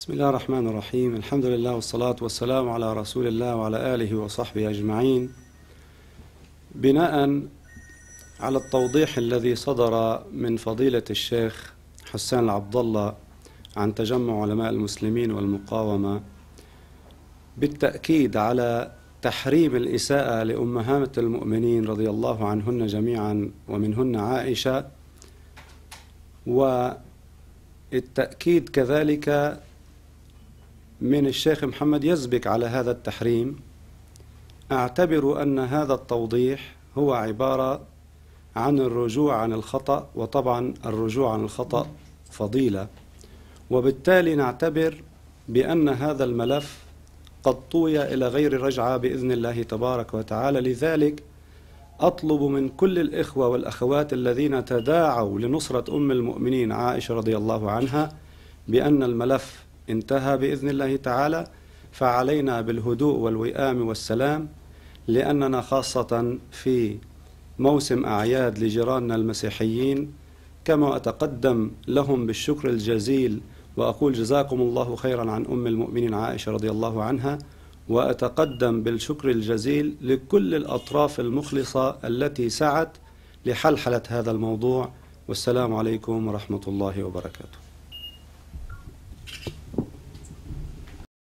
بسم الله الرحمن الرحيم. الحمد لله والصلاة والسلام على رسول الله وعلى آله وصحبه أجمعين. بناء على التوضيح الذي صدر من فضيلة الشيخ حسان العبد الله عن تجمع علماء المسلمين والمقاومة، بالتأكيد على تحريم الإساءة لأمهات المؤمنين رضي الله عنهن جميعا ومنهن عائشة، والتأكيد كذلك من الشيخ محمد يسبق على هذا التحريم. أعتبر أن هذا التوضيح هو عبارة عن الرجوع عن الخطأ، وطبعا الرجوع عن الخطأ فضيلة، وبالتالي نعتبر بأن هذا الملف قد طوي إلى غير رجعة بإذن الله تبارك وتعالى. لذلك أطلب من كل الإخوة والأخوات الذين تداعوا لنصرة أم المؤمنين عائشة رضي الله عنها بأن الملف انتهى بإذن الله تعالى، فعلينا بالهدوء والوئام والسلام، لأننا خاصة في موسم أعياد لجيراننا المسيحيين، كما أتقدم لهم بالشكر الجزيل وأقول جزاكم الله خيرا عن أم المؤمنين عائشة رضي الله عنها، وأتقدم بالشكر الجزيل لكل الأطراف المخلصة التي سعت لحلحلة هذا الموضوع. والسلام عليكم ورحمة الله وبركاته.